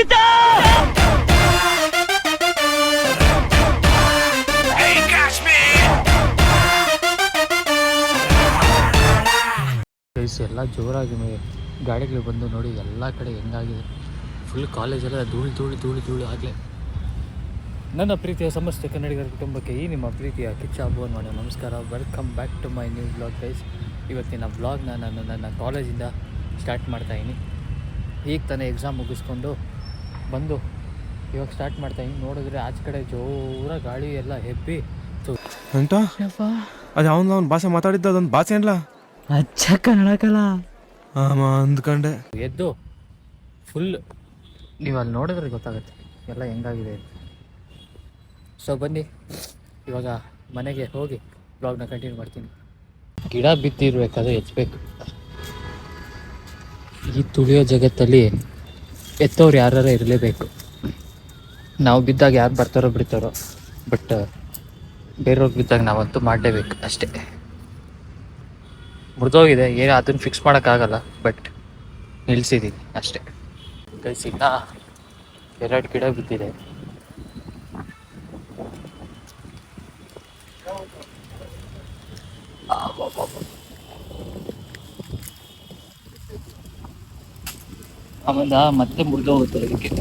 ಎಲ್ಲ ಜೋರಾಗಿ ಗಾಡಿಗಳು ಬಂದು ನೋಡಿ ಎಲ್ಲ ಕಡೆ ಹೆಂಗಾಗಿದೆ. ಫುಲ್ ಕಾಲೇಜೆಲ್ಲ ಧೂಳು ಆಗಲೇ. ನನ್ನ ಪ್ರೀತಿಯ ಸಮಸ್ತ ಕನ್ನಡಿಗರ ಕುಟುಂಬಕ್ಕೆ ಈ ನಿಮ್ಮ ಪ್ರೀತಿಯ ಕಿಚ್ಚ ಅಬ್ಬುವನ್ ಮಾಡಿ ನಮಸ್ಕಾರ. Welcome back to my new blog guys. ಇವತ್ತಿನ ಬ್ಲಾಗ್ನ ನಾನು ನನ್ನ ಕಾಲೇಜಿಂದ ಸ್ಟಾರ್ಟ್ ಮಾಡ್ತಾಯಿದ್ದೀನಿ. ಈಗ ತಾನೇ ಎಕ್ಸಾಮ್ ಮುಗಿಸ್ಕೊಂಡು ಬಂದು ಇವಾಗ ಸ್ಟಾರ್ಟ್ ಮಾಡ್ತಾಯಿದ್ದೀನಿ. ನೋಡಿದ್ರೆ ಆಚೆ ಕಡೆ ಜೋರ ಗಾಳಿ ಎಲ್ಲ ಹೆಬ್ಬಿ ಅಂತ ಅದು ಅವನು ಭಾಷೆ ಮಾತಾಡಿದ್ದ ಅದೊಂದು ಭಾಷೆ ಅಲ್ಲ ಅಚ್ಚ ಕನ್ನಡಕಲ್ಲ ಅಂದ್ಕೊಂಡೆ. ಎದ್ದು ಫುಲ್ ನೀವು ಅಲ್ಲಿ ನೋಡಿದ್ರೆ ಗೊತ್ತಾಗುತ್ತೆ ಎಲ್ಲ ಹೆಂಗಾಗಿದೆ ಅಂತ. ಸೊ ಬನ್ನಿ ಇವಾಗ ಮನೆಗೆ ಹೋಗಿ ಬ್ಲಾಗ್ನ ಕಂಟಿನ್ಯೂ ಮಾಡ್ತೀನಿ. ಗಿಡ ಬಿತ್ತಿರ್ಬೇಕಾದ್ರೆ ಎಚ್ಚಬೇಕು. ಈ ತುಳಿಯೋ ಜಗತ್ತಲ್ಲಿ ಎತ್ತವ್ರು ಯಾರು ಇರಲೇಬೇಕು. ನಾವು ಬಿದ್ದಾಗ ಯಾರು ಬರ್ತಾರೋ ಬಿಡ್ತಾರೋ, ಬಟ್ ಬೇರೆಯವ್ರು ಬಿದ್ದಾಗ ನಾವಂತೂ ಮಾಡಲೇಬೇಕು ಅಷ್ಟೇ. ಮುರಿದೋಗಿದೆ, ಏನೋ ಅದನ್ನು ಫಿಕ್ಸ್ ಮಾಡೋಕ್ಕಾಗಲ್ಲ, ಬಟ್ ನಿಲ್ಲಿಸಿದ್ದೀನಿ ಅಷ್ಟೇ. ಕೈಸಿಂದ 2 ಗಿಡ ಬಿದ್ದಿದೆ. ಆಮೇಲೆ ಮತ್ತೆ ಮುರಿದೋಗುತ್ತೆ ಅದಕ್ಕೆ.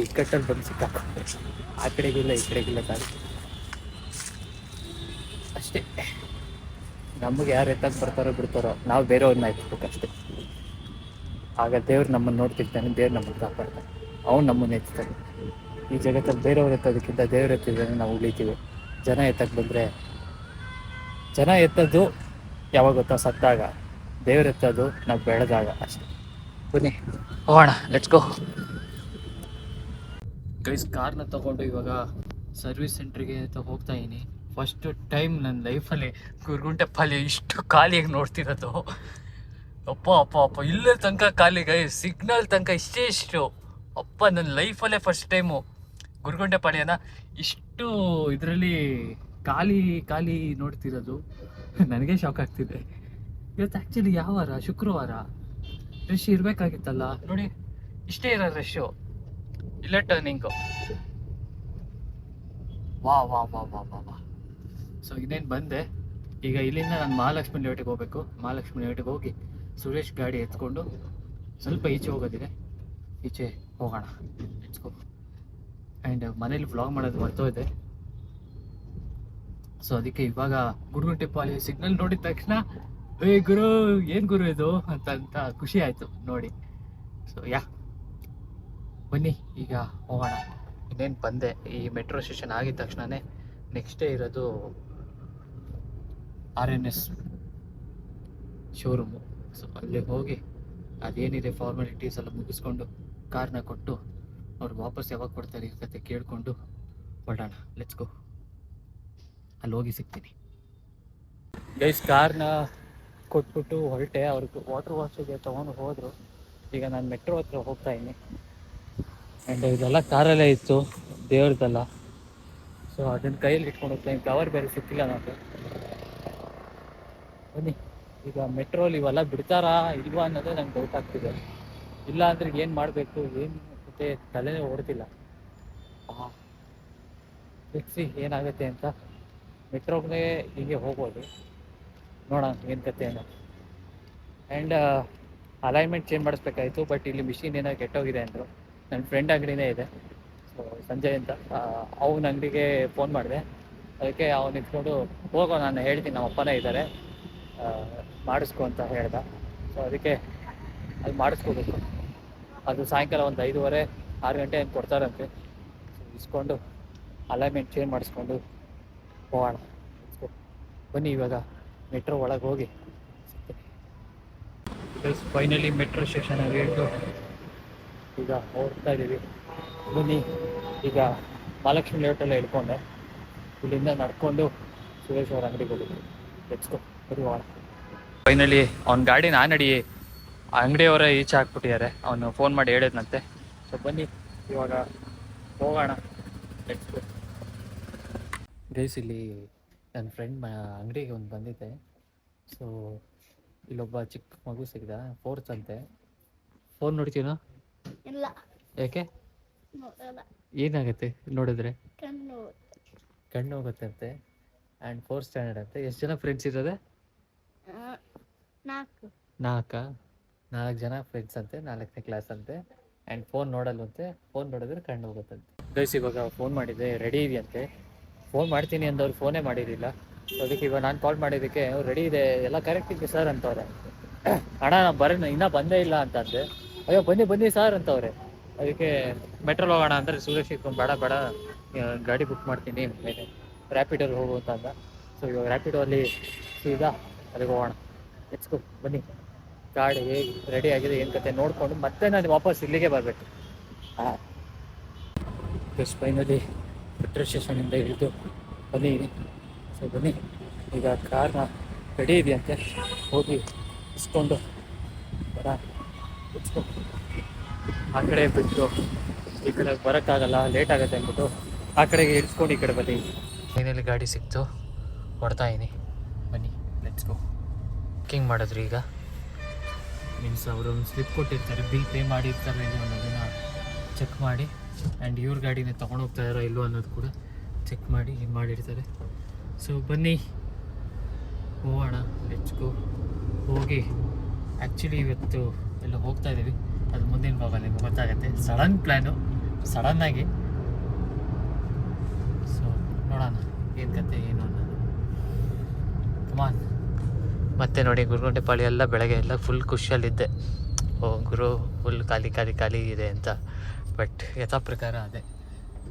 ಇಕ್ಕಟ್ಟಲ್ಲಿ ಬಂದು ಸಿಕ್ಕಾಕೊಂಡೆ. ಆ ಕಡೆಗಿಲ್ಲ ಈ ಕಡೆಗಿಲ್ಲ ತಾನೆ ಅಷ್ಟೇ. ನಮಗೆ ಯಾರು ಎತ್ತಕ್ಕೆ ಬರ್ತಾರೋ ಬಿಡ್ತಾರೋ, ನಾವು ಬೇರೆಯವ್ರನ್ನ ಎತ್ತಬೇಕಷ್ಟೇ. ಆಗ ದೇವ್ರು ನಮ್ಮನ್ನು ನೋಡ್ತಿರ್ತಾನೆ, ದೇವ್ರು ನಮ್ಮನ್ನು ಕಾಪಾಡ್ತಾನೆ, ಅವ್ನು ನಮ್ಮನ್ನು ಎತ್ತಾನೆ. ಈ ಜಗತ್ತಲ್ಲಿ ಬೇರೆಯವ್ರು ಎತ್ತೋದಕ್ಕಿಂತ ದೇವ್ರು ಎತ್ತಿದ್ರೆ ನಾವು ಉಳಿತೀವಿ. ಜನ ಎತ್ತಕ್ಕೆ ಬಂದರೆ, ಜನ ಎತ್ತದ್ದು ಯಾವಾಗ ಗೊತ್ತಾ, ಸತ್ತಾಗ. ದೇವ್ರು ಎತ್ತೋದು ನಾವು ಬೆಳೆದಾಗ ಅಷ್ಟೇ. ಬನ್ನಿ ಹೋಗೋಣ, ಲೆಟ್ಸ್ ಗೋ ಗೈಸ್. ಕಾರ್ನ ತೊಗೊಂಡು ಇವಾಗ ಸರ್ವಿಸ್ ಸೆಂಟ್ರಿಗೆ ಹೋಗ್ತಾ ಇದ್ದೀನಿ. ಫಸ್ಟ್ ಟೈಮ್ ನನ್ನ ಲೈಫಲ್ಲಿ ಗುರುಗುಂಟೆಪಾಳ್ಯ ಇಷ್ಟು ಖಾಲಿಯಾಗಿ ನೋಡ್ತಿರೋದು. ಅಪ್ಪ ಇಲ್ಲೇ ತನಕ ಖಾಲಿ ಗೈಸ್, ಸಿಗ್ನಲ್ ತನಕ ಇಷ್ಟು. ನನ್ನ ಲೈಫಲ್ಲೇ ಫಸ್ಟ್ ಟೈಮು ಗುರುಗುಂಟೆಪಾಳ್ಯನ ಇಷ್ಟು ಇದರಲ್ಲಿ ಖಾಲಿ ನೋಡ್ತಿರೋದು. ನನಗೆ ಶಾಕ್ ಆಗ್ತಿದೆ. ಇವತ್ತು ಆ್ಯಕ್ಚುಲಿ ಯಾವ ವಾರ? ಶುಕ್ರವಾರ. ರಶ್ ಇರಬೇಕಾಗಿತ್ತಲ್ಲ, ನೋಡಿ ಇಷ್ಟೇ ಇರೋ ರಶ್ಶು. ಇಲ್ಲೇ ಟರ್ನಿಂಗು. ವಾ. ಸೊ ಇನ್ನೇನು ಬಂದೆ. ಈಗ ಇಲ್ಲಿಂದ ನಾನು ಮಹಾಲಕ್ಷ್ಮಿ ಲೇಔಟಿಗೆ ಹೋಗ್ಬೇಕು. ಮಹಾಲಕ್ಷ್ಮಿ ಲೇಔಟಿಗೆ ಹೋಗಿ ಸುರೇಶ್ ಗಾಡಿ ಎತ್ಕೊಂಡು ಸ್ವಲ್ಪ ಈಚೆ ಹೋಗೋದಿದೆ, ಈಚೆ ಹೋಗೋಣ. ಎತ್ಕೊ. ಆ್ಯಂಡ್ ಮನೇಲಿ ವ್ಲಾಗ್ ಮಾಡೋದು ಮರ್ತೋದೆ. ಸೊ ಅದಕ್ಕೆ ಇವಾಗ ಗುರುಗುಂಟೆಪಾಳ್ಯ ಸಿಗ್ನಲ್ ನೋಡಿದ ತಕ್ಷಣ ಗುರು ಏನು ಗುರು ಇದು ಅಂತ ಖುಷಿ ಆಯಿತು ನೋಡಿ. ಸೊ ಬನ್ನಿ ಈಗ ಹೋಗೋಣ. ಇನ್ನೇನು ಬಂದೆ. ಈ ಮೆಟ್ರೋ ಸ್ಟೇಷನ್ ಆಗಿದ ತಕ್ಷಣವೇ ನೆಕ್ಸ್ಟೇ ಇರೋದು RNS ಶೋರೂಮು. ಸೊ ಅಲ್ಲಿಗೆ ಹೋಗಿ ಅದೇನಿದೆ ಫಾರ್ಮಾಲಿಟೀಸ್ ಎಲ್ಲ ಮುಗಿಸ್ಕೊಂಡು ಕಾರ್ನ ಕೊಟ್ಟು ಅವ್ರು ವಾಪಸ್ ಯಾವಾಗ ಕೊಡ್ತಾರೆ ಈ ಕತೆ ಕೇಳಿಕೊಂಡು ಹೊರಡೋಣ. Let's go. ಅಲ್ಲಿ ಹೋಗಿ ಸಿಗ್ತೀನಿ ಗೈಸ್. ಕಾರ್ನ ಕೊಟ್ಬಿಟ್ಟು ಹೊರಟೆ. ಅವ್ರಿಗೆ ವಾಟರ್ ವಾಶಿಗೆ ತೊಗೊಂಡು ಹೋದರು. ಈಗ ನಾನು ಮೆಟ್ರೋ ಹತ್ರ ಹೋಗ್ತಾ ಇದ್ದೀನಿ. ಆ್ಯಂಡ್ ಇದೆಲ್ಲ ಕಾರಲ್ಲೇ ಇತ್ತು, ದೇವ್ರದ್ದೆಲ್ಲ. ಸೊ ಅದನ್ನು ಕೈಯಲ್ಲಿ ಇಟ್ಕೊಂಡು ಹೋಗ್ತಾಯಿದ್ದೀನಿ. ಕವರ್ ಬೇರೆ ಸಿಕ್ಕಿಲ್ಲ ನನಗೆ. ಬನ್ನಿ ಈಗ ಮೆಟ್ರೋಲಿ ಇವೆಲ್ಲ ಬಿಡ್ತಾರಾ ಇಲ್ವಾ ಅನ್ನೋದೇ ನಂಗೆ ಡೌಟ್ ಆಗ್ತಿದೆ. ಇಲ್ಲ ಅಂದರೆ ಏನು ಮಾಡಬೇಕು, ಏನು ಮತ್ತೆ ತಲೆನೇ ಓಡ್ತಿಲ್ಲ. ಫಿಕ್ಸಿ ಏನಾಗುತ್ತೆ ಅಂತ. ಮೆಟ್ರೋಗೆ ಹೀಗೆ ಹೋಗ್ಬೋದು, ನೋಡೋಣ ಏನು ಕತೆ ಅನ್ನೋ. ಆ್ಯಂಡ್ ಅಲೈನ್ಮೆಂಟ್ ಚೇಂಜ್ ಮಾಡಿಸ್ಬೇಕಾಯಿತು, ಬಟ್ ಇಲ್ಲಿ ಮಿಷಿನ್ ಏನೋ ಕೆಟ್ಟೋಗಿದೆ ಅಂದರು. ನನ್ನ ಫ್ರೆಂಡ್ ಅಂಗಡಿನೇ ಇದೆ, ಸೊ ಸಂಜಯ್ ಅಂತ, ಅವನ ಅಂಗಡಿಗೆ ಫೋನ್ ಮಾಡಿದೆ. ಅದಕ್ಕೆ ಅವ್ನು ನಿಂತ್ಕೊಂಡು ಹೋಗೋ, ನಾನು ಹೇಳ್ತೀನಿ, ನಮ್ಮ ಅಪ್ಪನೇ ಇದ್ದಾರೆ, ಮಾಡಿಸ್ಕೊ ಅಂತ ಹೇಳ್ದ. ಸೊ ಅದಕ್ಕೆ ಅದು ಮಾಡಿಸ್ಕೋಬೇಕು. ಅದು ಸಾಯಂಕಾಲ ಒಂದು 5:30, 6 ಗಂಟೆ ಏನು ಕೊಡ್ತಾರಂತೆ. ಸೊ ಇಸ್ಕೊಂಡು ಅಲೈನ್ಮೆಂಟ್ ಚೇಂಜ್ ಮಾಡಿಸ್ಕೊಂಡು ಹೋಗೋಣ. ಬನ್ನಿ ಇವಾಗ ಮೆಟ್ರೋ ಒಳಗೆ ಹೋಗಿ ಸಿಗ್ತೀನಿ. ಫೈನಲಿ ಮೆಟ್ರೋ ಸ್ಟೇಷನ್ ಹೇಳ್ತು ಈಗ ಹೋಗ್ತಾ ಇದ್ದೀವಿ. ಬನ್ನಿ ಈಗ ಮಹಾಲಕ್ಷ್ಮಿ ಲೇಔಟಲ್ಲೇ ಇಳ್ಕೊಂಡೆ. ಇಲ್ಲಿಂದ ನಡ್ಕೊಂಡು ಸುರೇಶ್ ಅವ್ರ ಅಂಗಡಿಗೆ ಹೋಗಿ ಲೆಟ್ಸ್ ಗೋ. ಬರಿ ಹೋಗೋಣ. ಫೈನಲಿ ಅವ್ನ ಗಾಡಿ ನಾನು ಅಂಗಡಿಯವರೇ ಈಚೆ ಹಾಕ್ಬಿಟ್ಟಿದ್ದಾರೆ, ಅವನು ಫೋನ್ ಮಾಡಿ ಹೇಳಿದ್ನಂತೆ. ಸೊ ಬನ್ನಿ ಇವಾಗ ಹೋಗೋಣ. ಗೈಸ್, ಇಲ್ಲಿ ನನ್ನ ಫ್ರೆಂಡ್ ಅಂಗಡಿಗೆ ಒಂದು ಬಂದಿದ್ದೆ. ಸೊ ಇಲ್ಲೊಬ್ಬ ಚಿಕ್ಕ ಮಗು ಸಿಗ್ದ, 4th ಅಂತೆ. ಫೋನ್ ನೋಡ್ತೀನೋ? ಇಲ್ಲ. ಯಾಕೆ? ನೋಡಲ್ಲ. ಏನಾಗುತ್ತೆ ನೋಡಿದ್ರೆ? ಕಣ್ಣು ಹೋಗುತ್ತೆ ಅಂತೆ. ಆ್ಯಂಡ್ 4th ಸ್ಟ್ಯಾಂಡರ್ಡ್ ಅಂತೆ. ಎಷ್ಟು ಜನ ಫ್ರೆಂಡ್ಸ್ ಇರೋದೆ? 4 ಜನ ಫ್ರೆಂಡ್ಸ್ ಅಂತೆ, 4ನೇ ಕ್ಲಾಸ್ ಅಂತೆ. ಆ್ಯಂಡ್ ಫೋನ್ ನೋಡಲ್ವಂತೆ, ಫೋನ್ ನೋಡಿದ್ರೆ ಕಣ್ಣು ಹೋಗುತ್ತಂತೆ. ಗೈಸ್, ಇವಾಗ ಫೋನ್ ಮಾಡಿದ್ದೆ, ರೆಡಿ ಇದೆಯಂತೆ. ಫೋನ್ ಮಾಡ್ತೀನಿ ಅಂದವ್ರು ಫೋನೇ ಮಾಡಿರಲಿಲ್ಲ. ಸೊ ಅದಕ್ಕೆ ಇವಾಗ ನಾನು ಕಾಲ್ ಮಾಡಿದ್ದಕ್ಕೆ ಅವ್ರು ರೆಡಿ ಇದೆ, ಎಲ್ಲ ಕರೆಕ್ಟ್ ಇದೆ ಸರ್ ಅಂತವ್ರೆ. ಅಣ್ಣ ನಾನು ಇನ್ನೂ ಬಂದೇ ಇಲ್ಲ ಅಂತ ಅಂದೆ. ಅಯ್ಯೋ ಬನ್ನಿ ಸರ್ ಅಂತವ್ರೆ. ಅದಕ್ಕೆ ಮೆಟ್ರೋಲ್ ಹೋಗೋಣ ಅಂದರೆ ಸುರೇಶ್ ಇಟ್ಕೊಂಡು ಬೇಡ ಗಾಡಿ ಬುಕ್ ಮಾಡ್ತೀನಿ ಮೇಲೆ ರ್ಯಾಪಿಡಲ್ಲಿ ಹೋಗು ಅಂತ ಅಂದ. ಸೊ ಇವಾಗ ರ್ಯಾಪಿಡೋ ಅಲ್ಲಿ ಸೀದಾ ಅಲ್ಲಿಗೆ ಹೋಗೋಣ. ಲೆಟ್ಸ್ ಗೋ, ಬನ್ನಿ. ಗಾಡಿ ಹೇಗೆ ರೆಡಿ ಆಗಿದೆ ಏನು ಕತೆ ನೋಡಿಕೊಂಡು ಮತ್ತೆ ನಾನು ವಾಪಸ್ ಇಲ್ಲಿಗೆ ಬರಬೇಕು. ಬಸ್ ಫೈನಲಿ ಮೆಟ್ರೋ ಸ್ಟೇಷನಿಂದ ಇಳಿದು ಬಂದಿದ್ದೀನಿ. ಸೊ ಬನ್ನಿ, ಈಗ ಕಾರ್ನ ರೆಡಿ ಇದೆಯಂತೆ, ಹೋಗಿ ಇಸ್ಕೊಂಡು ಬರ. ಆ ಕಡೆ ಬಿಟ್ಟು ಈ ಕಡೆ ಬರೋಕ್ಕಾಗಲ್ಲ, ಲೇಟ್ ಆಗುತ್ತೆ ಅಂದ್ಬಿಟ್ಟು ಆ ಕಡೆಗೆ ಇಳಿಸ್ಕೊಂಡು ಈ ಕಡೆ ಬನ್ನಿ. ಫೈನಲಿ ಗಾಡಿ ಸಿಕ್ತು, ಹೊಡ್ತಾ ಇದೀನಿ. ಬನ್ನಿ, ಲೆಟ್ಸ್ ಗೋ. ಬುಕ್ಕಿಂಗ್ ಮಾಡಿದ್ರು ಈಗ, ಮೀನ್ಸ್ ಅವರು ಒಂದು ಸ್ಲಿಪ್ ಕೊಟ್ಟಿರ್ತಾರೆ, ಬಿಲ್ ಪೇ ಮಾಡಿರ್ತಾರೆ ಇಲ್ಲೋ ಅನ್ನೋದನ್ನು ಚೆಕ್ ಮಾಡಿ, ಆ್ಯಂಡ್ ಇವ್ರ ಗಾಡಿನೇ ತೊಗೊಂಡೋಗ್ತಾಯಿರೋ ಇಲ್ಲೋ ಅನ್ನೋದು ಕೂಡ ಚೆಕ್ ಮಾಡಿ ಇದು ಮಾಡಿರ್ತಾರೆ. ಸೊ ಬನ್ನಿ ಹೋಗೋಣ, ಲೆಟ್ಸ್ ಗೋ. ಹೋಗಿ ಆ್ಯಕ್ಚುಲಿ ಇವತ್ತು ಎಲ್ಲ ಹೋಗ್ತಾ ಇದ್ದೀವಿ, ಅದು ಮುಂದಿನ ಭಾಗದಲ್ಲಿ ನಿಮ್ಗೆ ಗೊತ್ತಾಗುತ್ತೆ. ಸಡನ್ ಪ್ಲ್ಯಾನು, ಸಡನ್ನಾಗಿ. ಸೊ ನೋಡೋಣ ಏನು ಕತೆ ಏನು ಅನ್ನೋದು. ಕಮಾನ್. ಮತ್ತೆ ನೋಡಿ, ಗುರುಗುಂಟೆಪಾಳ್ಯ ಎಲ್ಲ ಬೆಳಗ್ಗೆ ಎಲ್ಲ ಫುಲ್ ಖುಷಿಯಲ್ಲಿದ್ದೆ. ಓ ಗುರು ಫುಲ್ ಖಾಲಿ ಇದೆ ಅಂತ. ಬಟ್ ಯಥಾ ಪ್ರಕಾರ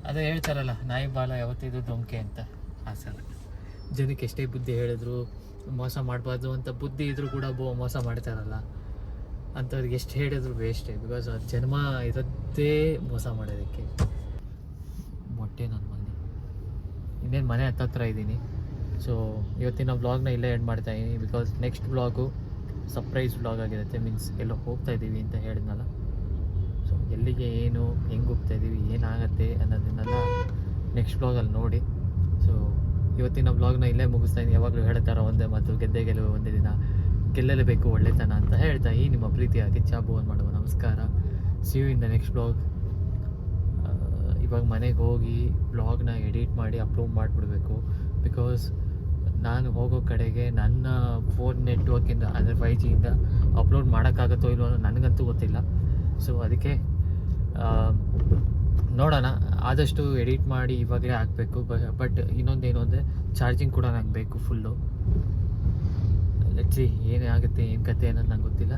ಅದೇ ಹೇಳ್ತಾರಲ್ಲ, ನಾಯಿ ಬಾಲ ಯಾವತ್ತಿದು ದೊಂಕೆ ಅಂತ. ಆ ಸಲ ಜನಕ್ಕೆ ಎಷ್ಟೇ ಬುದ್ಧಿ ಹೇಳಿದ್ರು ಮೋಸ ಮಾಡಬಾರ್ದು ಅಂತ ಬುದ್ಧಿ ಇದ್ರೂ ಕೂಡ ಮೋಸ ಮಾಡ್ತಾರಲ್ಲ ಅಂಥವ್ರಿಗೆ ಎಷ್ಟು ಹೇಳಿದ್ರು ವೇಸ್ಟೇ. ಬಿಕಾಸ್ ಅದು ಜನ್ಮ ಇರೋದೇ ಮೋಸ ಮಾಡೋದಕ್ಕೆ. ಮೊಟ್ಟೆ ನನ್ನ ಇನ್ನೇನು ಮನೆ ಹತ್ತತ್ರ ಇದ್ದೀನಿ. ಸೊ ಇವತ್ತಿನ ವ್ಲಾಗ್ನ ಇಲ್ಲೇ ಎಂಡ್ ಮಾಡ್ತಾ ಇದ್ದೀನಿ. Because next vlog surprise vlog ಆಗಿರುತ್ತೆ. ಮೀನ್ಸ್ ಎಲ್ಲೋ ಹೋಗ್ತಾ ಇದ್ದೀವಿ ಅಂತ ಹೇಳಿದ್ನಲ್ಲ. ಸೊ ಎಲ್ಲಿಗೆ, ಏನು, ಹೆಂಗೆ ಹೋಗ್ತಾ ಇದ್ದೀವಿ, ಏನಾಗುತ್ತೆ ಅನ್ನೋದನ್ನೆಲ್ಲ ನೆಕ್ಸ್ಟ್ ವ್ಲಾಗಲ್ಲಿ ನೋಡಿ. ಸೊ ಇವತ್ತಿನ ವ್ಲಾಗ್ನ ಇಲ್ಲೇ ಮುಗಿಸ್ತಾ ಇದ್ದೀನಿ. ಯಾವಾಗಲೂ ಹೇಳ್ತಾರೋ ಒಂದೇ ಮಾತು, ಗೆದ್ದೆ ಗೆಲುವು ಒಂದೇ ದಿನ, ಗೆಲ್ಲಲೇಬೇಕು ಒಳ್ಳೆತನ ಅಂತ ಹೇಳ್ತಾ ಈ ನಿಮ್ಮ ಪ್ರೀತಿಯ ಕಿಚ್ಚಾಬುವನ್ ಮಾಡುವ ನಮಸ್ಕಾರ. See you in the next vlog. ಇವಾಗ ಮನೆಗೆ ಹೋಗಿ ವ್ಲಾಗ್ನ ಎಡಿಟ್ ಮಾಡಿ ಅಪ್ಲೋಡ್ ಮಾಡಿಬಿಡ್ಬೇಕು. ಬಿಕಾಸ್ ನಾನು ಹೋಗೋ ಕಡೆಗೆ ನನ್ನ ಫೋನ್ ನೆಟ್ವರ್ಕಿಂದ ಅಂದರೆ 5Gಯಿಂದ ಅಪ್ಲೋಡ್ ಮಾಡೋಕ್ಕಾಗತ್ತೋ ಇಲ್ವೋ ನನಗಂತೂ ಗೊತ್ತಿಲ್ಲ. ಸೊ ಅದಕ್ಕೆ ನೋಡೋಣ, ಆದಷ್ಟು ಎಡಿಟ್ ಮಾಡಿ ಇವಾಗಲೇ ಹಾಕಬೇಕು. ಬಟ್ ಇನ್ನೊಂದೇನು ಅಂದರೆ ಚಾರ್ಜಿಂಗ್ ಕೂಡ ನಂಗೆ ಬೇಕು ಫುಲ್ಲು. ಲೆಟ್ಸ್ ಸಿ ಏನೇ ಆಗುತ್ತೆ, ಏನು ಕತೆ ಅನ್ನೋದು ನಂಗೆ ಗೊತ್ತಿಲ್ಲ.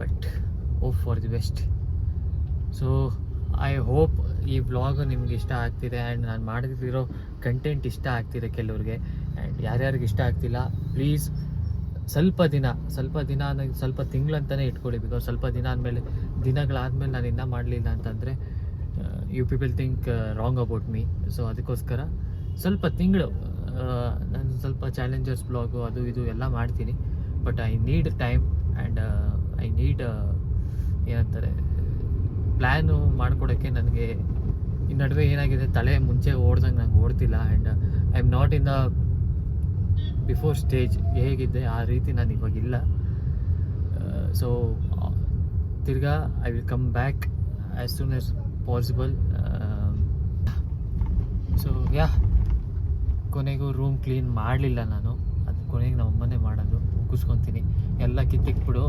But hope for the best. So I hope ಈ ವ್ಲಾಗ್ ನಿಮ್ಗೆ ಇಷ್ಟ ಆಗ್ತಿದೆ ಆ್ಯಂಡ್ ನಾನು ಮಾಡಿದಿರೋ ಕಂಟೆಂಟ್ ಇಷ್ಟ ಆಗ್ತಿದೆ ಕೆಲವ್ರಿಗೆ. ಆ್ಯಂಡ್ ಯಾರ್ಯಾರಿಗೆ ಇಷ್ಟ ಆಗ್ತಿಲ್ಲ ಪ್ಲೀಸ್ ಸ್ವಲ್ಪ ದಿನ ಸ್ವಲ್ಪ ತಿಂಗಳಂತಲೇ ಇಟ್ಕೊಳ್ಳಿ. ಬಿಕಾಸ್ ಸ್ವಲ್ಪ ದಿನ ಆದಮೇಲೆ, ದಿನಗಳಾದಮೇಲೆ ನಾನು ಇನ್ನೂ ಮಾಡಲಿಲ್ಲ ಅಂತಂದರೆ you people think wrong about me. So ಅದಕ್ಕೋಸ್ಕರ ಸ್ವಲ್ಪ ತಿಂಗಳು ನಾನು ಸ್ವಲ್ಪ ಚಾಲೆಂಜರ್ಸ್ ಬ್ಲಾಗು ಅದು ಇದು ಎಲ್ಲ ಮಾಡ್ತೀನಿ. But I need time and I need ಏನಂತಾರೆ ಪ್ಲ್ಯಾನು ಮಾಡ್ಕೊಡೋಕ್ಕೆ. ನನಗೆ ಈ ನಡುವೆ ಏನಾಗಿದೆ, ತಲೆ ಮುಂಚೆ ಓಡ್ದಂಗೆ ನಂಗೆ ಓಡ್ತಿಲ್ಲ. And I am not in the before stage. ಹೇಗಿದ್ದೆ ಆ ರೀತಿ ನಾನು ಇವಾಗಿಲ್ಲ. ಸೊ ತಿರ್ಗಾ I will come back as soon as possible. So ಕೊನೆಗೂ ರೂಮ್ ಕ್ಲೀನ್ ಮಾಡಲಿಲ್ಲ ನಾನು. ಅದು ಕೊನೆಗೆ ನಮ್ಮಮ್ಮನೇ ಮಾಡೋದು. ಮುಗಿಸ್ಕೊತೀನಿ ಎಲ್ಲ ಕಿತ್ತಿಕ್ಬಿಡು,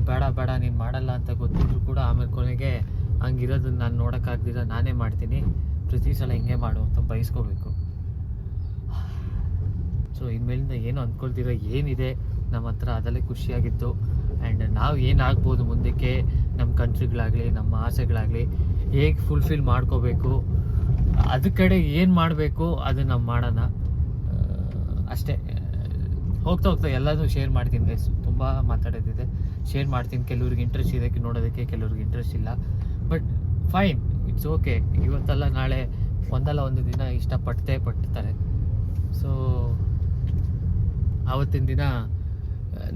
ಬೇಡ ನೀನು ಮಾಡಲ್ಲ ಅಂತ ಗೊತ್ತಿದ್ರು ಕೂಡ ಆಮೇಲೆ ಕೊನೆಗೆ ಹಂಗಿರೋದನ್ನ ನಾನು ನೋಡೋಕ್ಕಾಗ್ದಿರ ನಾನೇ ಮಾಡ್ತೀನಿ. ಪ್ರತಿ ಸಲ ಹಿಂಗೆ ಮಾಡು ಅಂತ ಬಯಸ್ಕೋಬೇಕು. ಸೊ ಇನ್ಮೇಲಿಂದ ಏನು ಅಂದ್ಕೊಳ್ತಿರೋ ಏನಿದೆ ನಮ್ಮ ಹತ್ರ ಅದಲ್ಲೇ ಖುಷಿಯಾಗಿತ್ತು. ಆ್ಯಂಡ್ ನಾವು ಏನಾಗ್ಬೋದು ಮುಂದಕ್ಕೆ, ನಮ್ಮ ಕಂಟ್ರಿಗಳಾಗಲಿ ನಮ್ಮ ಆಸೆಗಳಾಗಲಿ ಹೇಗೆ ಫುಲ್ಫಿಲ್ ಮಾಡ್ಕೋಬೇಕು, ಅದ್ರ ಕಡೆ ಏನು ಮಾಡಬೇಕು ಅದನ್ನು ನಾವು ಮಾಡೋಣ ಅಷ್ಟೇ. ಹೋಗ್ತಾ ಎಲ್ಲದೂ ಶೇರ್ ಮಾಡ್ತೀನಿ ಗೈಸ್. ತುಂಬ ಮಾತಾಡೋದಿದೆ, ಶೇರ್ ಮಾಡ್ತೀನಿ. ಕೆಲವ್ರಿಗೆ ಇಂಟ್ರೆಸ್ಟ್ ಇದೆ ನೋಡೋದಕ್ಕೆ, ಕೆಲವ್ರಿಗೆ ಇಂಟ್ರೆಸ್ಟ್ ಇಲ್ಲ. But fine, it's okay. ಇವತ್ತಲ್ಲ ನಾಳೆ ಒಂದಲ್ಲ ಒಂದು ದಿನ ಪಡ್ತಾರೆ. ಸೊ ಆವತ್ತಿನ ದಿನ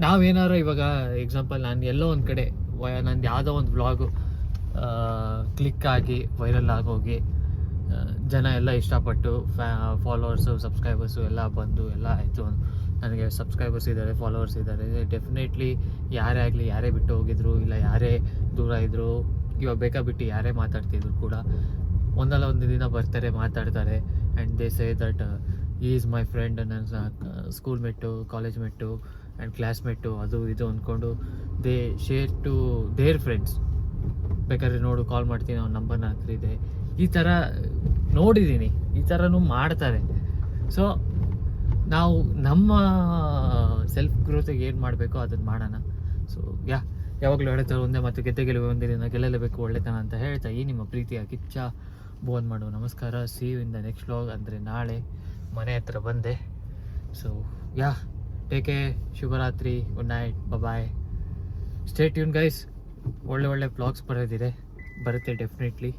ನಾವೇನಾರು ಇವಾಗ ಎಕ್ಸಾಂಪಲ್ ನಾನು ಎಲ್ಲೋ ಒಂದು ಕಡೆ ನಂದು ಯಾವುದೋ ಒಂದು ವ್ಲಾಗು ಕ್ಲಿಕ್ ಆಗಿ ವೈರಲ್ ಆಗೋಗಿ ಜನ ಎಲ್ಲ ಇಷ್ಟಪಟ್ಟು ಫಾಲೋವರ್ಸು ಸಬ್ಸ್ಕ್ರೈಬರ್ಸು ಎಲ್ಲ ಬಂದು ಎಲ್ಲ ಆಯಿತು. ನನಗೆ ಸಬ್ಸ್ಕ್ರೈಬರ್ಸ್ ಇದ್ದಾರೆ, ಫಾಲೋವರ್ಸ್ ಇದ್ದಾರೆ. ಡೆಫಿನೆಟ್ಲಿ ಯಾರೇ ಆಗಲಿ, ಯಾರೇ ಬಿಟ್ಟು ಹೋಗಿದ್ರು ಇಲ್ಲ ಯಾರೇ ದೂರ ಇದ್ದರು, ಇವಾಗ ಬೇಕಾಬಿಟ್ಟು ಯಾರೇ ಮಾತಾಡ್ತಿದ್ರು ಕೂಡ ಒಂದಲ್ಲ ಒಂದು ದಿನ ಬರ್ತಾರೆ, ಮಾತಾಡ್ತಾರೆ. ಆ್ಯಂಡ್ ದೇ ಸೇ ದಟ್ ಈ ಈಸ್ ಮೈ ಫ್ರೆಂಡ್, ನನ್ನ school mate, college mate and classmate, ಅದು ಇದು ಅಂದ್ಕೊಂಡು they share to their friends. ಬೇಕಾದ್ರೆ ನೋಡು, ಕಾಲ್ ಮಾಡ್ತೀನಿ, ಅವ್ನ ನಂಬರ್ ನನ್ನ ಹತ್ರ ಇದೆ. ಈ ಥರ ನೋಡಿದ್ದೀನಿ, ಈ ಥರನೂ ಮಾಡ್ತಾರೆ. ಸೊ ನಾವು ನಮ್ಮ ಸೆಲ್ಫ್ ಗ್ರೋತಿಗೆ ಏನು ಮಾಡಬೇಕೋ ಅದನ್ನು ಮಾಡೋಣ. ಸೊ ಯಾವಾಗಲೂ ಹೇಳ್ತಾರೆ ಒಂದೇ ಮತ್ತು ಗೆಲ್ಲುವೆ ಒಂದೇ ದಿನ, ಗೆಲ್ಲಲೇಬೇಕು ಒಳ್ಳೆತನ ಅಂತ ಹೇಳ್ತಾ ಈ ನಿಮ್ಮ ಪ್ರೀತಿಯ ಕಿಚ್ಚ ಬೋನ್ ಮಾಡು ನಮಸ್ಕಾರ. See you in the next vlog. ಅಂದರೆ ನಾಳೆ ಮನೆ ಹತ್ರ ಬಂದೆ. ಸೊ ಟೇಕ್ ಕೇರ್, ಶುಭರಾತ್ರಿ, good night, bye. Stay tune guys. ಒಳ್ಳೆ ವ್ಲಾಗ್ಸ್ ಬರುತ್ತೆ definitely.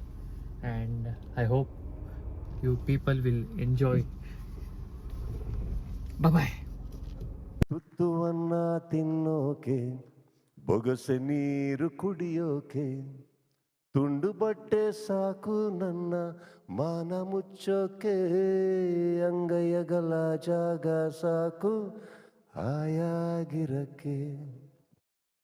And I hope you people will enjoy. Bye. ತುತ್ತುವನ್ನ ತಿನ್ನೋಕೆ, ಬೊಗಸೆ ನೀರು ಕುಡಿಯೋಕೆ, ತುಂಡು ಬಟ್ಟೆ ಸಾಕು ನನ್ನ ಮಾನ ಮುಚ್ಚೋಕೆ, ಅಂಗೈಯಗಲ ಜಾಗ ಸಾಕು ಆಯಾಗಿರಕ್ಕೆ.